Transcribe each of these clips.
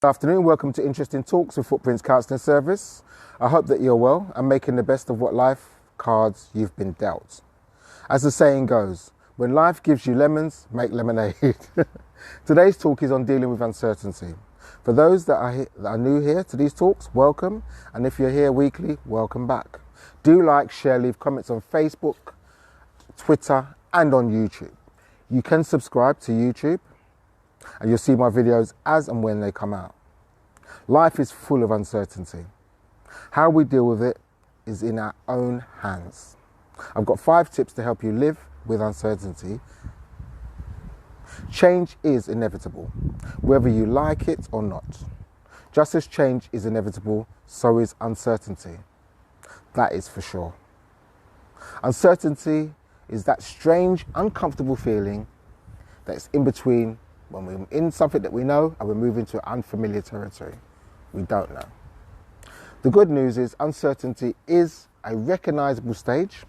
Good afternoon, welcome to Interesting Talks with Footprints Counselling Service. I hope that you're well and making the best of what life cards you've been dealt. As the saying goes, when life gives you lemons, make lemonade. Today's talk is on dealing with uncertainty. For those that are new here to these talks, welcome. And if you're here weekly, welcome back. Do like, share, leave comments on Facebook, Twitter, and on YouTube. You can subscribe to YouTube and you'll see my videos as and when they come out. Life is full of uncertainty. How we deal with it is in our own hands. I've got 5 tips to help you live with uncertainty. Change is inevitable, whether you like it or not. Just as change is inevitable, so is uncertainty. That is for sure. Uncertainty is that strange, uncomfortable feeling that's in between when we're in something that we know and we're moving to unfamiliar territory. We don't know. The good news is uncertainty is a recognizable stage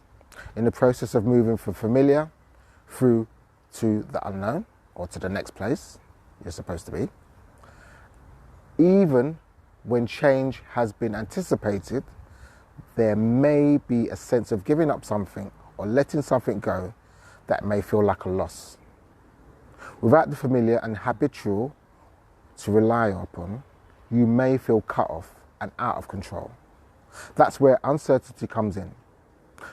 in the process of moving from familiar through to the unknown or to the next place you're supposed to be. Even when change has been anticipated, there may be a sense of giving up something or letting something go that may feel like a loss. Without the familiar and habitual to rely upon, you may feel cut off and out of control. That's where uncertainty comes in.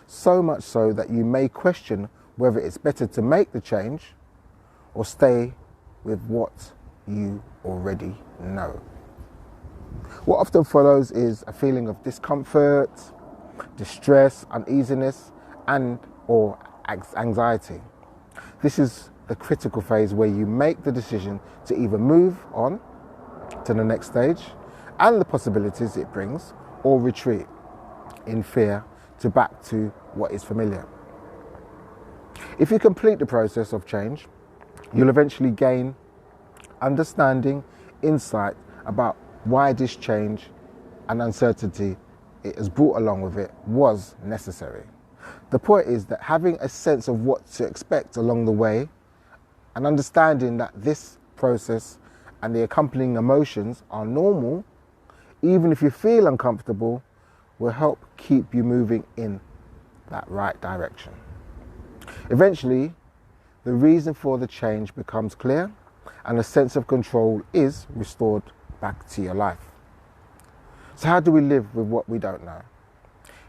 So much so that you may question whether it's better to make the change or stay with what you already know. What often follows is a feeling of discomfort, distress, uneasiness, and or anxiety. This is the critical phase where you make the decision to either move on to the next stage and the possibilities it brings, or retreat in fear back to what is familiar. If you complete the process of change, you'll eventually gain understanding, insight about why this change and uncertainty it has brought along with it was necessary. The point is that having a sense of what to expect along the way and understanding that this process and the accompanying emotions are normal, even if you feel uncomfortable, will help keep you moving in that right direction. Eventually, the reason for the change becomes clear and a sense of control is restored back to your life. So how do we live with what we don't know?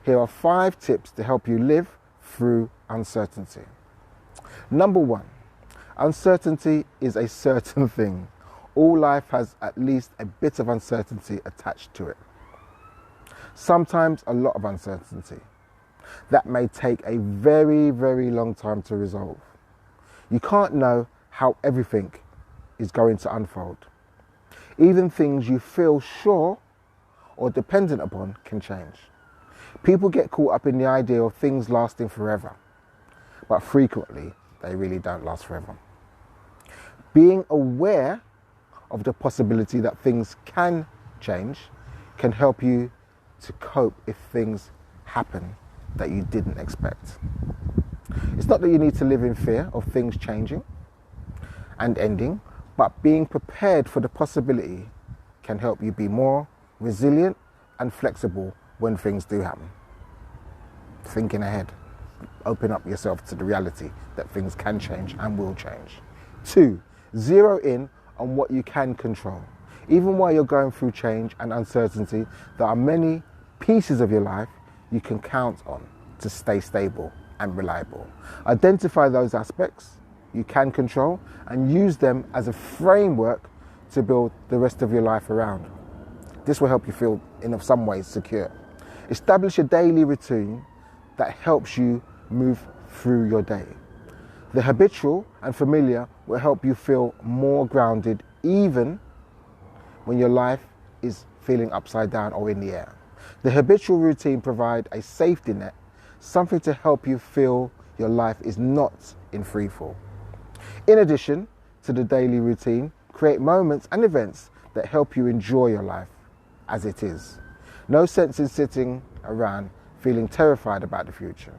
Here are 5 tips to help you live through uncertainty. Number 1, uncertainty is a certain thing. All life has at least a bit of uncertainty attached to it. Sometimes a lot of uncertainty. That may take a very, very long time to resolve. You can't know how everything is going to unfold. Even things you feel sure or dependent upon can change. People get caught up in the idea of things lasting forever, but frequently they really don't last forever. Being aware of the possibility that things can change can help you to cope if things happen that you didn't expect. It's not that you need to live in fear of things changing and ending, but being prepared for the possibility can help you be more resilient and flexible when things do happen. Thinking ahead, open up yourself to the reality that things can change and will change. 2, zero in on what you can control. Even while you're going through change and uncertainty, there are many pieces of your life you can count on to stay stable and reliable. Identify those aspects you can control and use them as a framework to build the rest of your life around. This will help you feel, in some ways, secure. Establish a daily routine that helps you move through your day. The habitual and familiar will help you feel more grounded even when your life is feeling upside down or in the air. The habitual routine provides a safety net, something to help you feel your life is not in free fall. In addition to the daily routine, create moments and events that help you enjoy your life as it is. No sense in sitting around feeling terrified about the future.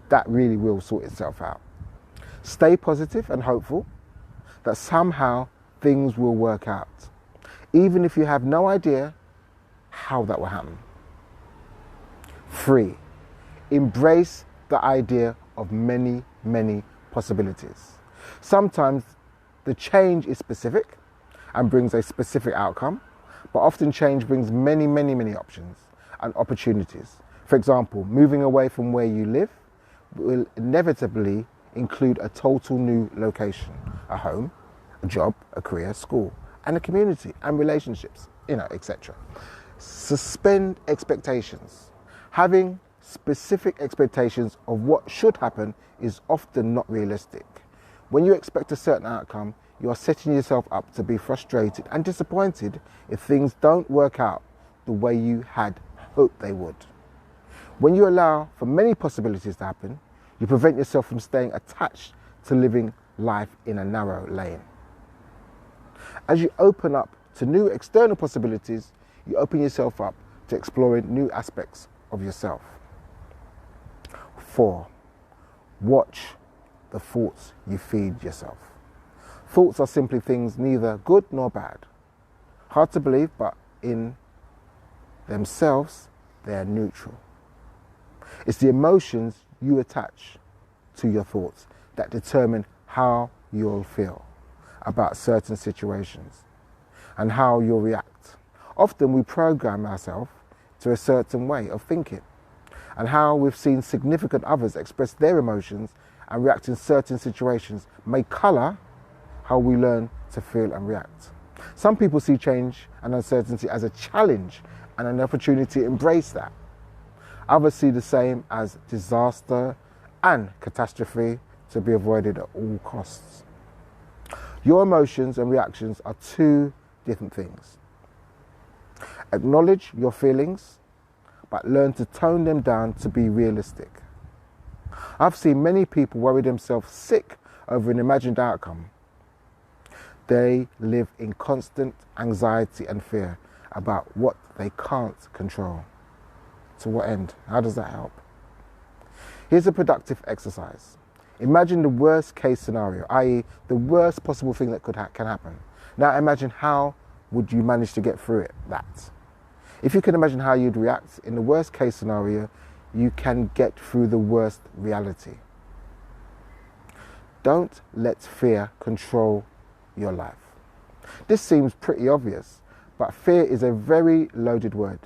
That really will sort itself out. Stay positive and hopeful that somehow things will work out. even if you have no idea how that will happen. 3. Embrace the idea of many, many possibilities. Sometimes the change is specific and brings a specific outcome, but often change brings many, many, many options and opportunities. For example, moving away from where you live will inevitably include a total new location, a home, a job, a career, school, and a community and relationships, etc. Suspend expectations. Having specific expectations of what should happen is often not realistic. When you expect a certain outcome, you are setting yourself up to be frustrated and disappointed if things don't work out the way you had hoped they would. When you allow for many possibilities to happen, you prevent yourself from staying attached to living life in a narrow lane. As you open up to new external possibilities, you open yourself up to exploring new aspects of yourself. 4. Watch the thoughts you feed yourself. Thoughts are simply things neither good nor bad. Hard to believe, but in themselves, they are neutral. It's the emotions you attach to your thoughts that determine how you'll feel about certain situations and how you'll react. Often we program ourselves to a certain way of thinking, and how we've seen significant others express their emotions and react in certain situations may colour how we learn to feel and react. Some people see change and uncertainty as a challenge and an opportunity to embrace that. Others see the same as disaster and catastrophe to be avoided at all costs. Your emotions and reactions are two different things. Acknowledge your feelings, but learn to tone them down to be realistic. I've seen many people worry themselves sick over an imagined outcome. They live in constant anxiety and fear about what they can't control. To what end? How does that help? Here's a productive exercise. Imagine the worst case scenario, i.e. the worst possible thing that can happen. Now imagine how would you manage to get through that. If you can imagine how you'd react in the worst case scenario, you can get through the worst reality. Don't let fear control your life. This seems pretty obvious, but fear is a very loaded word.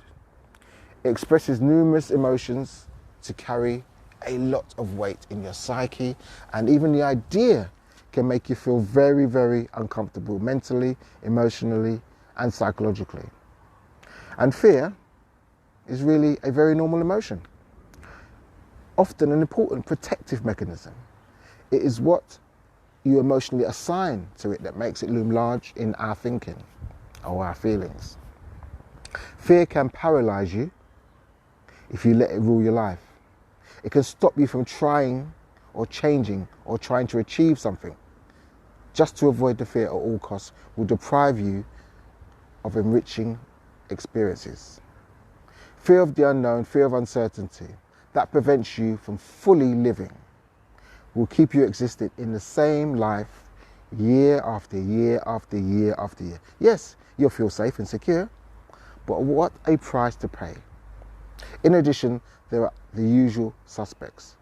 It expresses numerous emotions to carry a lot of weight in your psyche, and even the idea can make you feel very, very uncomfortable mentally, emotionally, and psychologically. And fear is really a very normal emotion, often an important protective mechanism. It is what you emotionally assign to it that makes it loom large in our thinking or our feelings. Fear can paralyze you if you let it rule your life. It can stop you from trying or changing or trying to achieve something. Just to avoid the fear at all costs will deprive you of enriching experiences. Fear of the unknown, fear of uncertainty, that prevents you from fully living, will keep you existing in the same life year after year after year after year. Yes, you'll feel safe and secure, but what a price to pay. In addition, there are the usual suspects.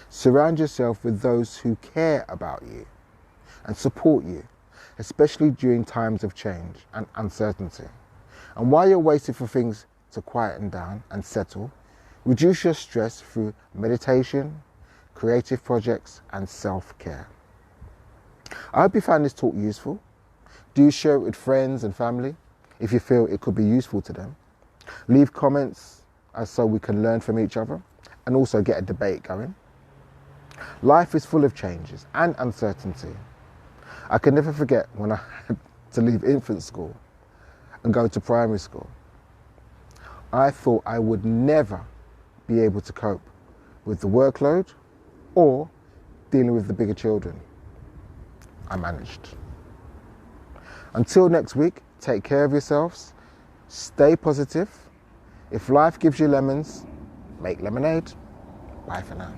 Surround yourself with those who care about you and support you, especially during times of change and uncertainty. And while you're waiting for things to quieten down and settle, reduce your stress through meditation, creative projects, and self-care. I hope you found this talk useful. Do share it with friends and family if you feel it could be useful to them. Leave comments so we can learn from each other and also get a debate going. Life is full of changes and uncertainty. I can never forget when I had to leave infant school and go to primary school. I thought I would never be able to cope with the workload or dealing with the bigger children. I managed. Until next week, take care of yourselves, stay positive. If life gives you lemons, make lemonade. Bye for now.